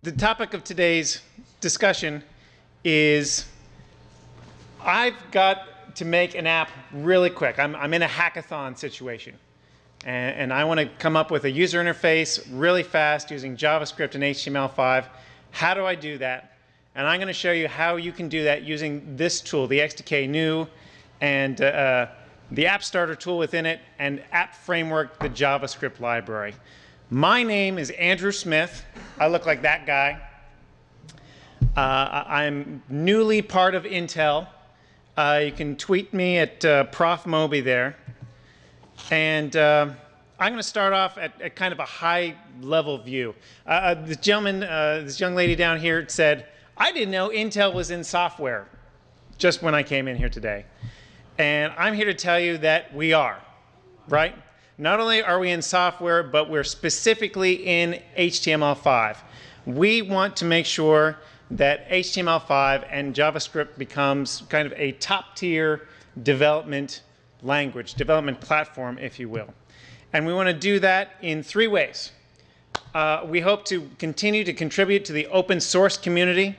The topic of today's discussion is I've got to make an app really quick. I'm in a hackathon situation, and I want to come up with a user interface really fast using JavaScript and HTML5. How do I do that? And I'm going to show you how you can do that using this tool, the XDK new, and the App Starter tool within it, and App Framework, the JavaScript library. My name is Andrew Smith. I look like that guy. I'm newly part of Intel. You can tweet me at Prof Moby there. And I'm going to start off at kind of a high-level view. This gentleman, this young lady down here said, I didn't know Intel was in software just when I came in here today. And I'm here to tell you that we are, right? Not only are we in software, but we're specifically in HTML5. We want to make sure that HTML5 and JavaScript becomes kind of a top-tier development language, development platform, if you will. And we want to do that in 3 ways. We hope to continue to contribute to the open source community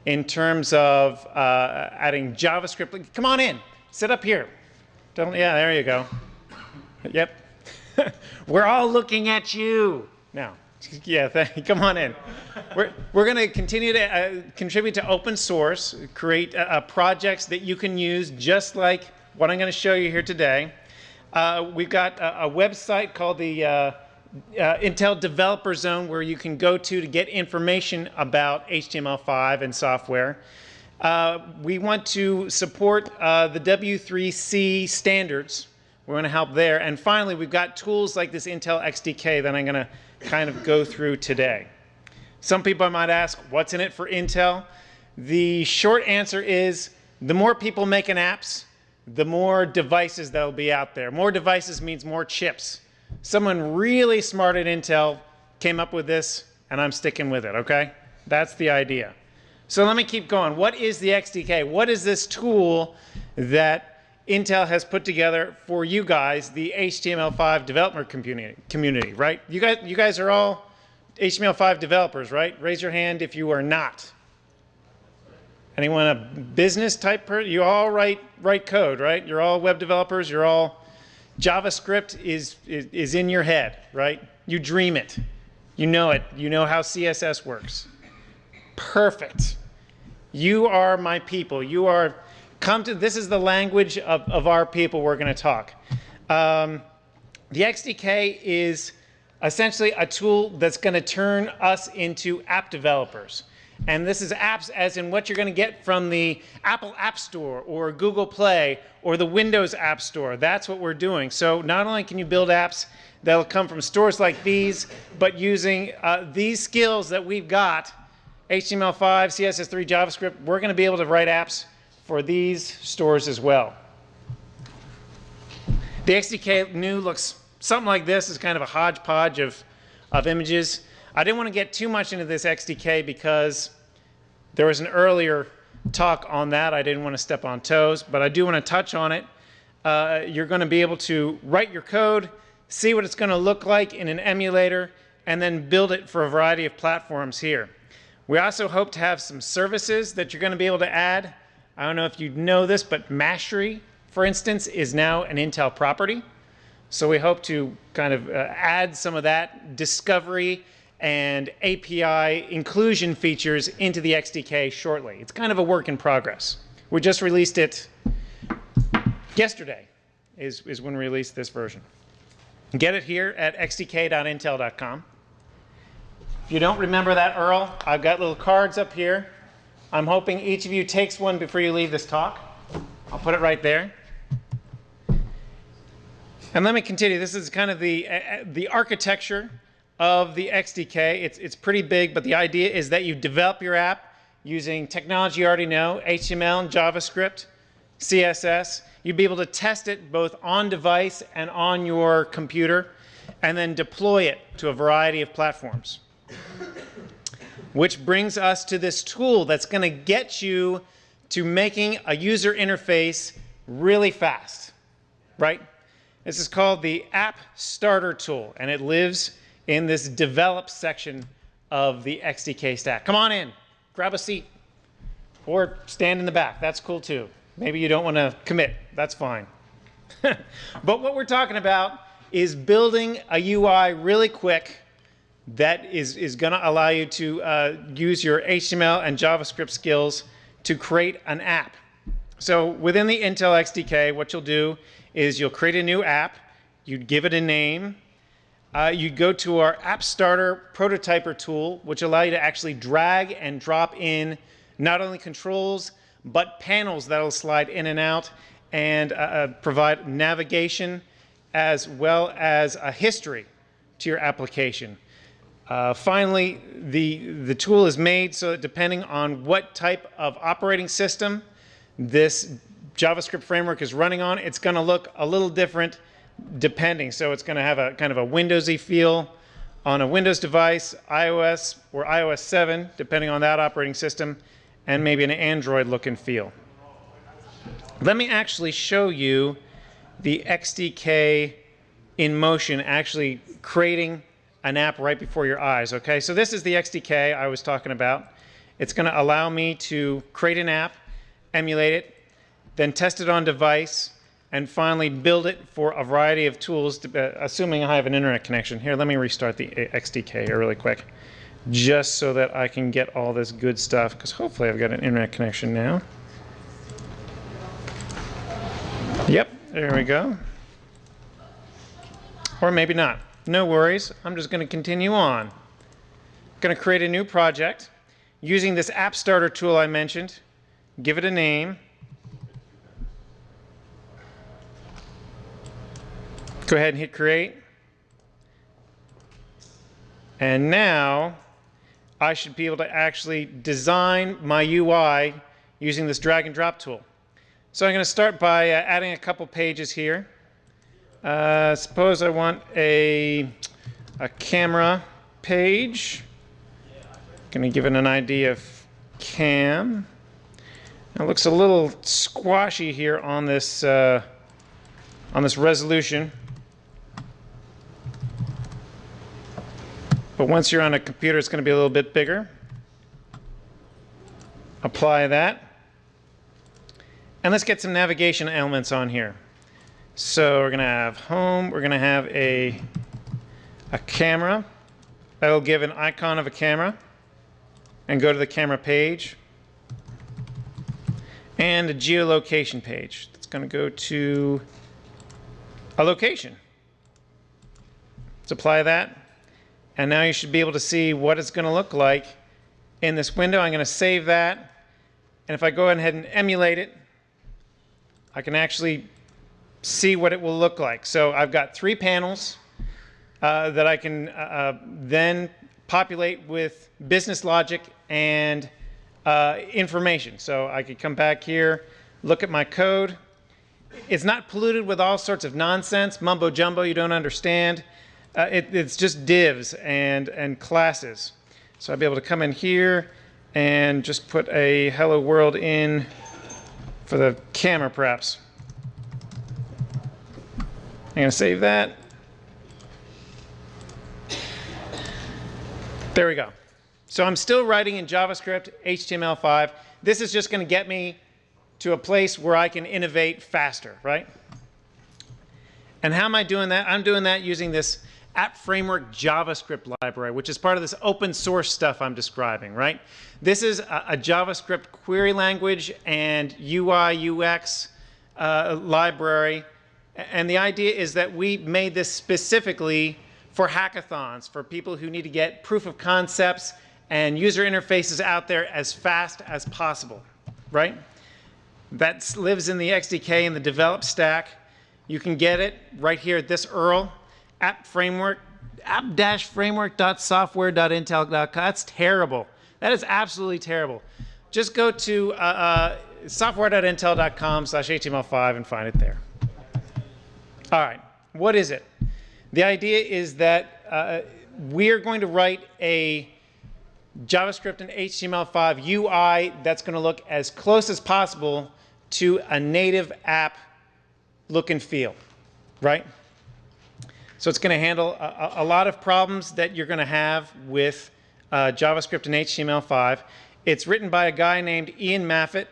in terms of adding JavaScript. Come on in. Sit up here. Yeah, there you go. Yep. We're all looking at you. Now, yeah, come on in. We're going to continue to contribute to open source, create projects that you can use just like what I'm going to show you here today. We've got a website called the Intel Developer Zone where you can go to get information about HTML5 and software. We want to support the W3C standards. We're going to help there. And finally, we've got tools like this Intel XDK that I'm going to kind of go through today. Some people might ask, what's in it for Intel? The short answer is the more people making apps, the more devices that will be out there. More devices means more chips. Someone really smart at Intel came up with this, and I'm sticking with it, okay? That's the idea. So let me keep going. What is the XDK? What is this tool that Intel has put together for you guys, the HTML5 developer community, right? You guys are all HTML5 developers, right? Raise your hand if you are not. Anyone a business type person? You all write code, right? You're all web developers. You're all JavaScript is in your head, right? You dream it. You know it. You know how CSS works. Perfect. You are my people. You are this is the language of our people we're going to talk. The XDK is essentially a tool that's going to turn us into app developers. And this is apps as in what you're going to get from the Apple App Store or Google Play or the Windows App Store. That's what we're doing. So not only can you build apps that'll come from stores like these, but using these skills that we've got, HTML5, CSS3, JavaScript, we're going to be able to write apps for these stores as well. The XDK new looks something like this. It's kind of a hodgepodge of images. I didn't want to get too much into this XDK because there was an earlier talk on that. I didn't want to step on toes, but I do want to touch on it. You're going to be able to write your code, see what it's going to look like in an emulator, and then build it for a variety of platforms here. We also hope to have some services that you're going to be able to add. I don't know if you know this, but Mastery, for instance, is now an Intel property. So we hope to kind of add some of that discovery and API inclusion features into the XDK shortly. It's kind of a work in progress. We just released it yesterday is when we released this version. Get it here at xdk.intel.com. If you don't remember that URL, I've got little cards up here. I'm hoping each of you takes one before you leave this talk. I'll put it right there. And let me continue. This is kind of the architecture of the XDK. It's pretty big, but the idea is that you develop your app using technology you already know, HTML and JavaScript, CSS. You'd be able to test it both on device and on your computer, and then deploy it to a variety of platforms. Which brings us to this tool that's going to get you to making a user interface really fast. right? This is called the App Starter tool, and it lives in this develop section of the XDK stack. Come on in, grab a seat, or stand in the back. That's cool too. Maybe you don't want to commit. That's fine. But what we're talking about is building a UI really quick that is going to allow you to use your HTML and JavaScript skills to create an app. So within the Intel XDK, what you'll do is you'll create a new app, you'd give it a name, you'd go to our App Starter Prototyper tool, which allow you to actually drag and drop in not only controls, but panels that'll slide in and out and provide navigation as well as a history to your application. Finally, the tool is made so that depending on what type of operating system this JavaScript framework is running on, it's going to look a little different depending. So it's going to have a kind of a Windowsy feel on a Windows device, iOS or iOS 7, depending on that operating system, and maybe an Android look and feel. Let me actually show you the XDK in motion, actually creating an app right before your eyes, okay? So this is the XDK I was talking about. It's going to allow me to create an app, emulate it, then test it on device, and finally build it for a variety of tools, assuming I have an internet connection. Here, let me restart the XDK here really quick, just so that I can get all this good stuff, because hopefully I've got an internet connection now. Yep, there we go. Or maybe not. No worries. I'm just going to continue on. I'm going to create a new project using this App Starter tool I mentioned. Give it a name. Go ahead and hit create. And now I should be able to actually design my UI using this drag and drop tool. So I'm going to start by adding a couple pages here. Suppose I want a camera page. Going to give it an ID of cam. It looks a little squashy here on this resolution. But once you're on a computer, it's going to be a little bit bigger. Apply that. And let's get some navigation elements on here. So we're going to have home. We're going to have a camera. That'll give an icon of a camera. And go to the camera page. And a geolocation page. It's going to go to a location. Let's apply that. And now you should be able to see what it's going to look like in this window. I'm going to save that. And if I go ahead and emulate it, I can actually see what it will look like. So I've got 3 panels that I can then populate with business logic and information. So I could come back here, look at my code. It's not polluted with all sorts of nonsense, mumbo jumbo you don't understand. It's just divs and classes. So I'll be able to come in here and just put a hello world in for the camera perhaps. I'm going to save that. There we go. So I'm still writing in JavaScript, HTML5. This is just going to get me to a place where I can innovate faster, right? And how am I doing that? I'm doing that using this App Framework JavaScript library, which is part of this open source stuff I'm describing, right? This is a JavaScript query language and UI, UX library. And the idea is that we made this specifically for hackathons, for people who need to get proof of concepts and user interfaces out there as fast as possible, right? That lives in the XDK and the develop stack. You can get it right here at this URL, app-framework.software.intel.com. That's terrible. That is absolutely terrible. Just go to software.intel.com/HTML5 and find it there. All right, what is it? The idea is that we are going to write a JavaScript and HTML5 UI that's going to look as close as possible to a native app look and feel, right? So it's going to handle a lot of problems that you're going to have with JavaScript and HTML5. It's written by a guy named Ian Maffett,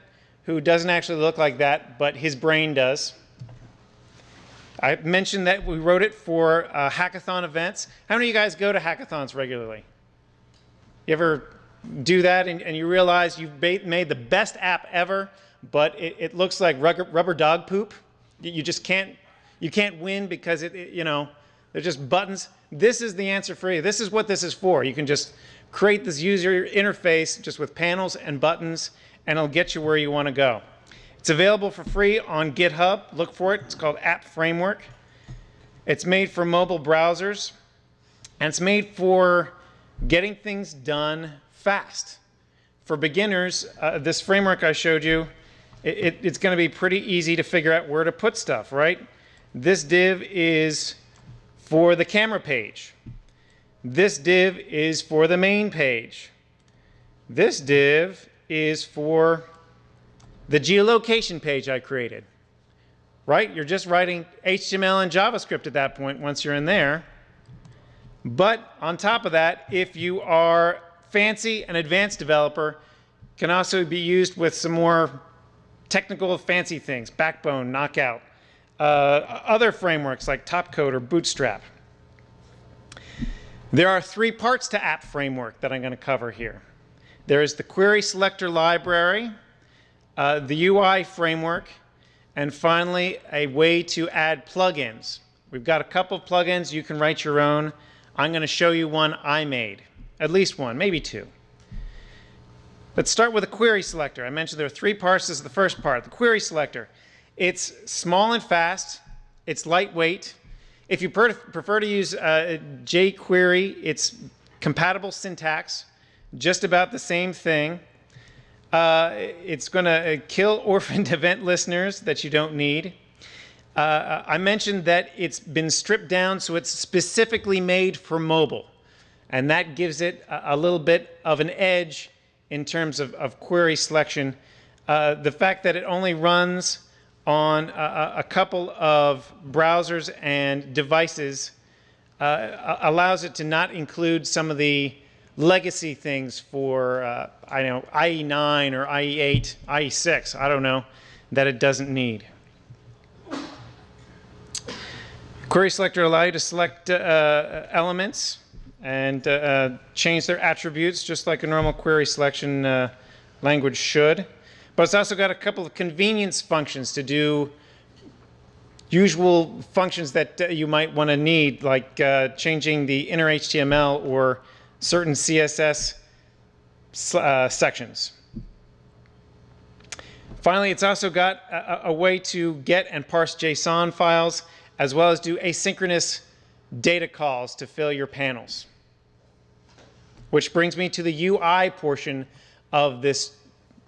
who doesn't actually look like that, but his brain does. I mentioned that we wrote it for hackathon events. How many of you guys go to hackathons regularly? You ever do that and you realize you've made the best app ever, but it looks like rubber dog poop? You just can't win because you know, they're just buttons. This is the answer for you. This is what this is for. You can just create this user interface just with panels and buttons, and it'll get you where you want to go. It's available for free on GitHub. Look for it. It's called App Framework. It's made for mobile browsers, and it's made for getting things done fast. For beginners, this framework I showed you, it's going to be pretty easy to figure out where to put stuff, right? This div is for the camera page. This div is for the main page. This div is for the geolocation page I created, right? You're just writing HTML and JavaScript at that point once you're in there. But on top of that, if you are fancy and advanced developer, can also be used with some more technical fancy things, Backbone, Knockout, other frameworks like Topcode or Bootstrap. There are 3 parts to App Framework that I'm going to cover here. There is the query selector library, the UI framework, and finally a way to add plugins. We've got a couple of plugins. You can write your own. I'm going to show you one I made, at least one, maybe 2. Let's start with a query selector. I mentioned there are 3 parts. This is the first part, the query selector. It's small and fast. It's lightweight. If you prefer to use jQuery, it's compatible syntax, just about the same thing. It's going to kill orphaned event listeners that you don't need. I mentioned that it's been stripped down, so it's specifically made for mobile. And that gives it a little bit of an edge in terms of query selection. The fact that it only runs on a couple of browsers and devices allows it to not include some of the legacy things for, I know, IE9 or IE8, IE6, I don't know, that it doesn't need. Query selector allows you to select elements and change their attributes just like a normal query selection language should. But it's also got a couple of convenience functions to do usual functions that you might want to need, like changing the inner HTML or certain CSS sections. Finally, it's also got a way to get and parse JSON files, as well as do asynchronous data calls to fill your panels. Which brings me to the UI portion of this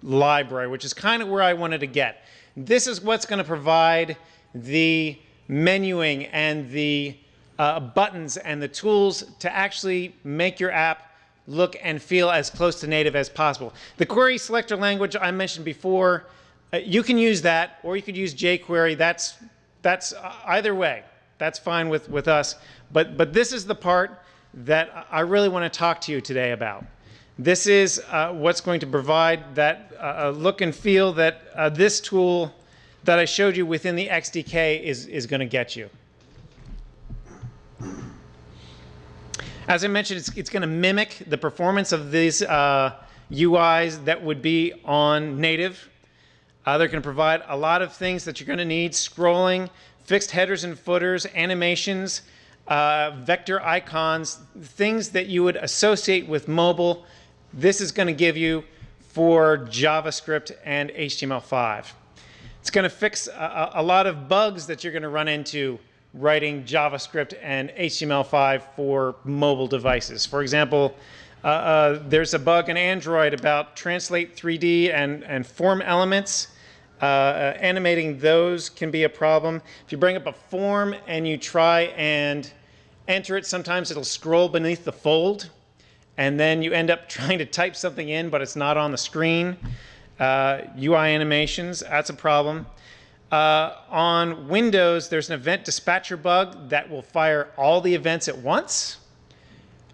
library, which is kind of where I wanted to get. This is what's going to provide the menuing and the buttons and the tools to actually make your app look and feel as close to native as possible. The query selector language I mentioned before, you can use that, or you could use jQuery. That's either way. That's fine with us. But this is the part that I really want to talk to you today about. This is what's going to provide that look and feel that this tool that I showed you within the XDK is going to get you. As I mentioned, it's going to mimic the performance of these UIs that would be on native. They're going to provide a lot of things that you're going to need: scrolling, fixed headers and footers, animations, vector icons, things that you would associate with mobile. This is going to give you for JavaScript and HTML5. It's going to fix a lot of bugs that you're going to run into writing JavaScript and HTML5 for mobile devices. For example, there's a bug in Android about translate 3D and form elements. Animating those can be a problem. If you bring up a form and you try and enter it, sometimes it'll scroll beneath the fold, and then you end up trying to type something in, but it's not on the screen. UI animations, that's a problem. On Windows, there's an event dispatcher bug that will fire all the events at once.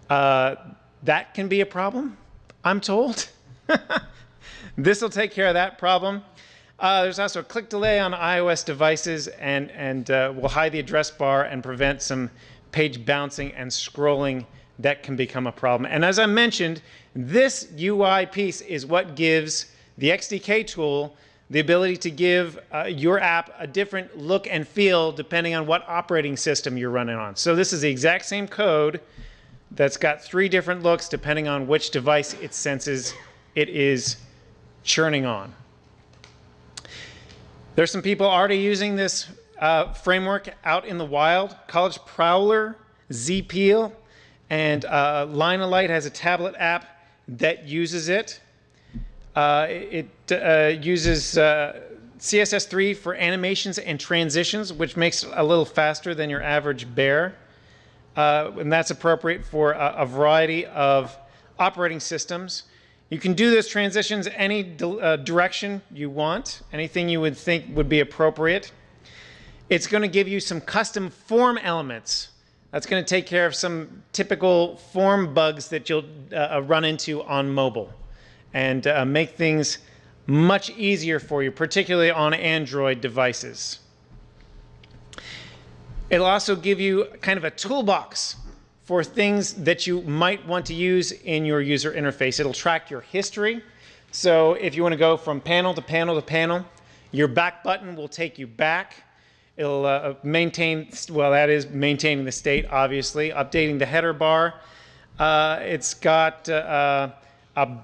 That can be a problem, I'm told. This will take care of that problem. There's also a click delay on iOS devices and will hide the address bar and prevent some page bouncing and scrolling that can become a problem. And as I mentioned, this UI piece is what gives the XDK tool the ability to give your app a different look and feel depending on what operating system you're running on. So this is the exact same code that's got 3 different looks depending on which device it senses it is churning on. There's some people already using this framework out in the wild. College Prowler, Zpeel, and Line-A-Light has a tablet app that uses it. It uses CSS3 for animations and transitions, which makes it a little faster than your average bear. And that's appropriate for a variety of operating systems. You can do those transitions any direction you want, anything you would think would be appropriate. It's going to give you some custom form elements. That's going to take care of some typical form bugs that you'll run into on mobile and make things much easier for you, particularly on Android devices. It'll also give you kind of a toolbox for things that you might want to use in your user interface. It'll track your history. So if you want to go from panel to panel to panel, your back button will take you back. It'll maintain, well, that is maintaining the state, obviously, updating the header bar. It's got a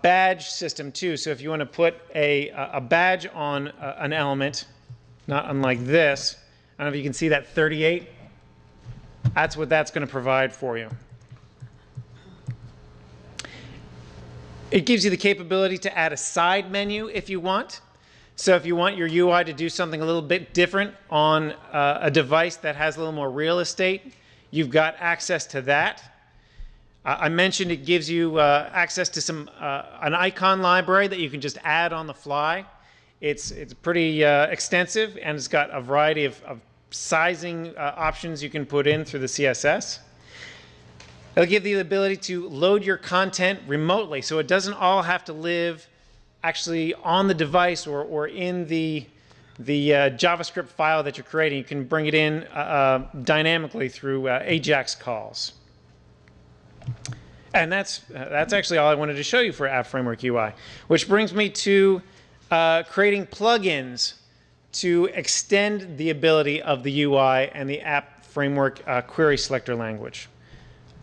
badge system too. So if you want to put a badge on an element, not unlike this, I don't know if you can see that 38. That's what that's going to provide for you. It gives you the capability to add a side menu if you want. So if you want your UI to do something a little bit different on a device that has a little more real estate, you've got access to that. I mentioned it gives you access to an icon library that you can just add on the fly. It's pretty extensive, and it's got a variety of sizing options you can put in through the CSS. It'll give you the ability to load your content remotely, so it doesn't all have to live actually on the device or in the JavaScript file that you're creating. You can bring it in dynamically through AJAX calls. And that's actually all I wanted to show you for App Framework UI, which brings me to creating plugins to extend the ability of the UI and the App Framework query selector language.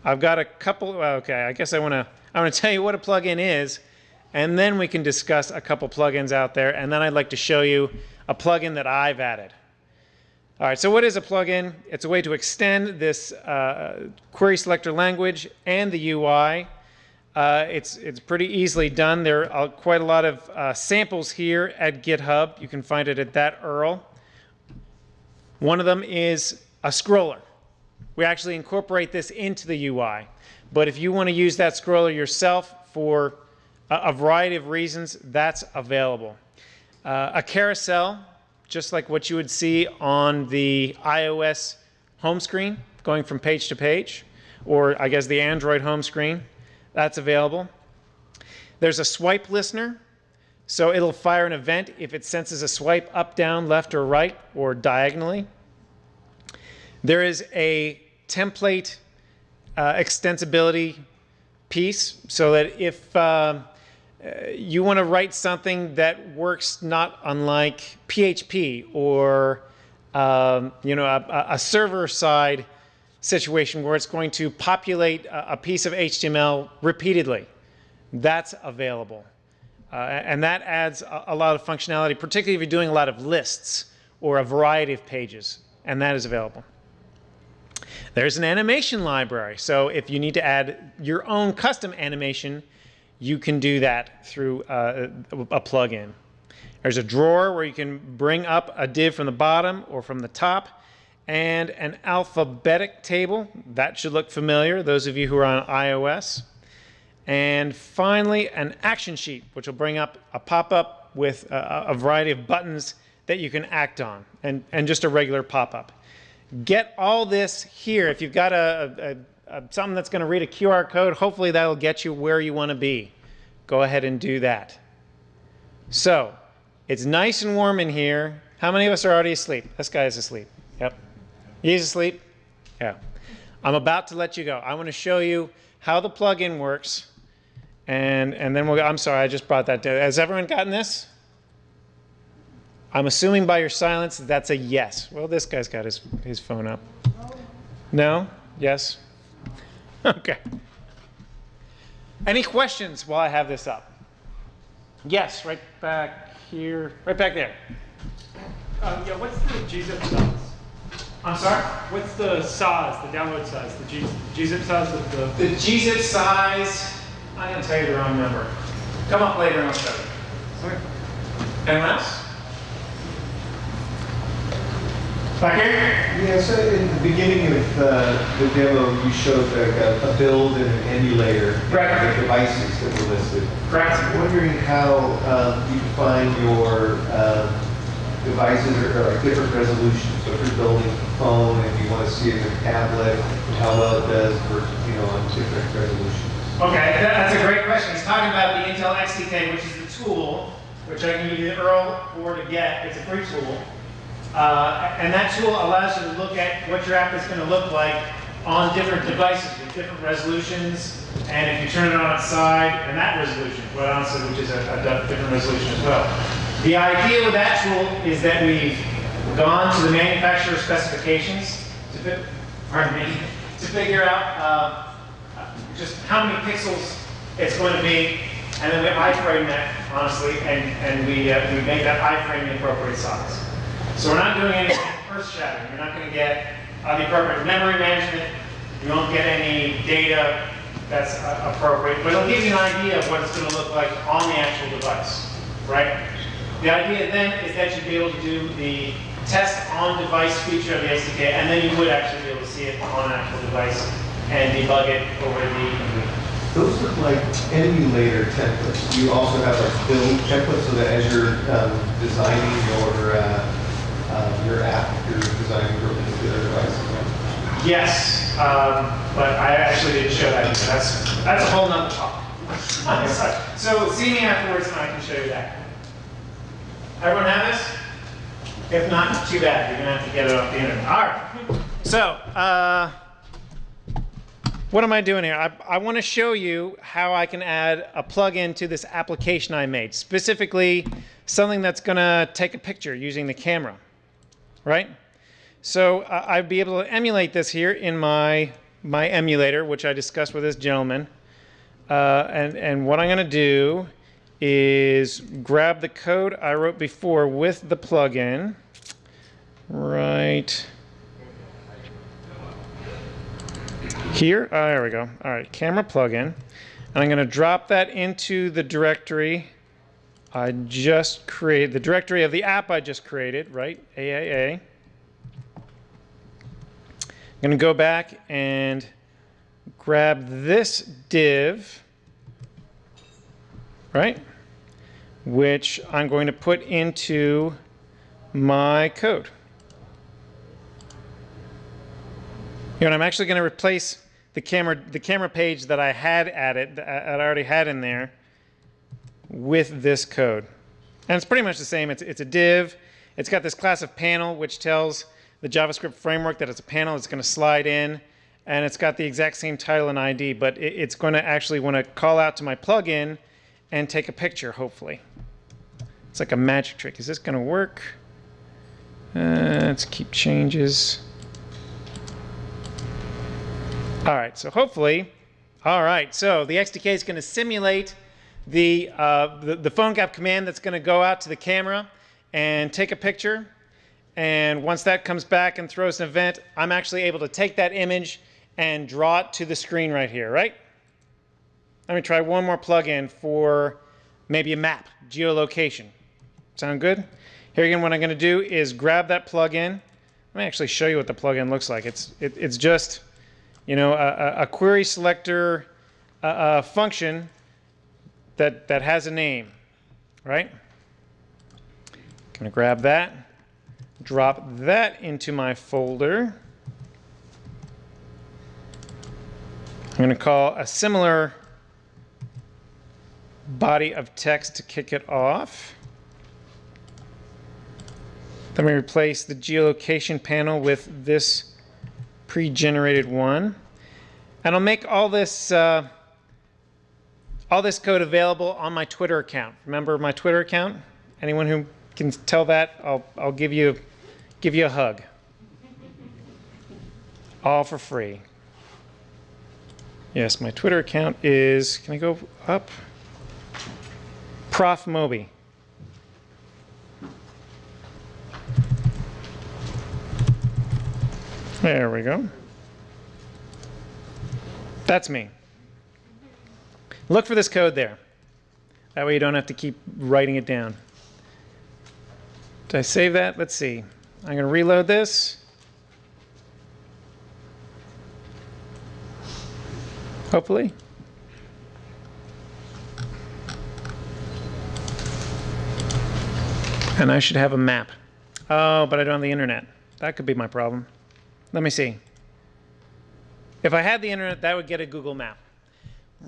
I've got a couple. Okay, I guess I want to tell you what a plugin is, and then we can discuss a couple plugins out there, and then I'd like to show you a plugin that I've added. All right, so what is a plugin? It's a way to extend this query selector language and the UI. It's pretty easily done. There are quite a lot of samples here at GitHub. You can find it at that URL. One of them is a scroller. We actually incorporate this into the UI. But if you want to use that scroller yourself for a variety of reasons, that's available. A carousel, just like what you would see on the iOS home screen, going from page to page, or I guess the Android home screen. That's available. There's a swipe listener, so it'll fire an event if it senses a swipe up, down, left, or right, or diagonally. There is a template extensibility piece, so that if you want to write something that works not unlike PHP or a server-side situation where it's going to populate a piece of HTML repeatedly, that's available. And that adds a lot of functionality, particularly if you're doing a lot of lists or a variety of pages, and that is available. There's an animation library, so if you need to add your own custom animation, you can do that through a plugin. There's a drawer where you can bring up a div from the bottom or from the top, and an alphabetic table. That should look familiar, those of you who are on iOS. And finally, an action sheet, which will bring up a pop-up with a variety of buttons that you can act on, and just a regular pop-up. Get all this here. If you've got something that's going to read a QR code, hopefully that'll get you where you want to be. Go ahead and do that. So, it's nice and warm in here. How many of us are already asleep? This guy is asleep. Yep. He's asleep? Yeah. I'm about to let you go. I want to show you how the plugin works, and then we'll go. I'm sorry, I just brought that down. Has everyone gotten this? I'm assuming by your silence that's a yes. Well, this guy's got his phone up. No? Yes? Okay. Any questions while I have this up? Yes, right back here. Right back there. Yeah, what's the gzip size? I'm sorry? What's the size, the download size, the gzip size of the... The gzip size, I'm going to tell you the wrong number. Come up later and I'll show you. Okay. Anyone else? Back here? Yeah, so in the beginning of the demo, you showed like a build and an emulator Correct. of devices that were listed. Correct. I'm wondering how you define your devices are like different resolutions. So if you're building a phone and you want to see it in a tablet, how well it does versus, on different resolutions. Okay, that's a great question. He's talking about the Intel XDK, which is the tool, which I can give you the URL for to get. It's a free tool. And that tool allows you to look at what your app is going to look like on different devices with different resolutions. And if you turn it on its side, and that resolution, quite honestly, which is a different resolution as well. The idea with that tool is that we've gone to the manufacturer specifications to figure out just how many pixels it's going to be, and then we iframe that, honestly, and we make that iframe the appropriate size. So we're not doing anything earth-shattering. You're not going to get the appropriate memory management. You won't get any data that's appropriate, but it'll give you an idea of what it's going to look like on the actual device, right? The idea then is that you'd be able to do the test on device feature of the SDK, and then you would actually be able to see it on an actual device and debug it over the... Those look like emulator templates. You also have like build templates so that as you're designing your app, you're designing your particular device. Yes, but I actually didn't show that. That's a whole nother talk. So see me afterwards and I can show you that. Everyone have this? If not, too bad. You're going to have to get it off the internet. All right. So, what am I doing here? I want to show you how I can add a plugin to this application I made. Specifically, something that's going to take a picture using the camera. Right? So I'd be able to emulate this here in my emulator, which I discussed with this gentleman. And what I'm going to do is grab the code I wrote before with the plugin. Right here. Oh, there we go. All right, camera plugin. And I'm going to drop that into the directory I just created, the directory of the app I just created, right? AAA. I'm going to go back and grab this div, right? Which I'm going to put into my code. And I'm actually going to replace the camera page that I had added, that I already had in there, with this code. And it's pretty much the same. It's a div. It's got this class of panel, which tells the JavaScript framework that it's a panel. It's going to slide in. And it's got the exact same title and ID, but it's going to actually want to call out to my plugin and take a picture, hopefully. It's like a magic trick. Is this going to work? Let's keep changes. All right, so hopefully, all right, so the XDK is going to simulate the PhoneGap command that's going to go out to the camera and take a picture. And once that comes back and throws an event, I'm actually able to take that image and draw it to the screen right here, right? Let me try one more plugin for maybe a map, geolocation. Sound good? Here again, what I'm going to do is grab that plugin. Let me actually show you what the plugin looks like. It's just, you know, a query selector function that has a name, right? Gonna grab that, drop that into my folder. I'm gonna call a similar body of text to kick it off. Then we replace the geolocation panel with this pre-generated one. And I'll make all this code available on my Twitter account. Remember my Twitter account? Anyone who can tell that, I'll give you a hug. All for free. Yes, my Twitter account is, can I go up? Prof Moby. There we go. That's me. Look for this code there. That way you don't have to keep writing it down. Did I save that? Let's see. I'm going to reload this. Hopefully. And I should have a map. Oh, but I don't have the internet. That could be my problem. Let me see. If I had the internet, that would get a Google map.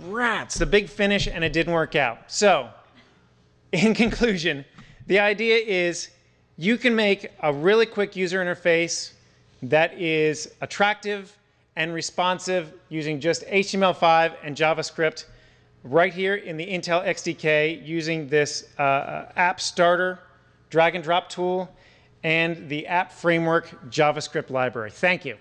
Rats, the big finish, and it didn't work out. So, in conclusion, the idea is you can make a really quick user interface that is attractive and responsive using just HTML5 and JavaScript right here in the Intel XDK using this app starter drag and drop tool and the app framework JavaScript library. Thank you.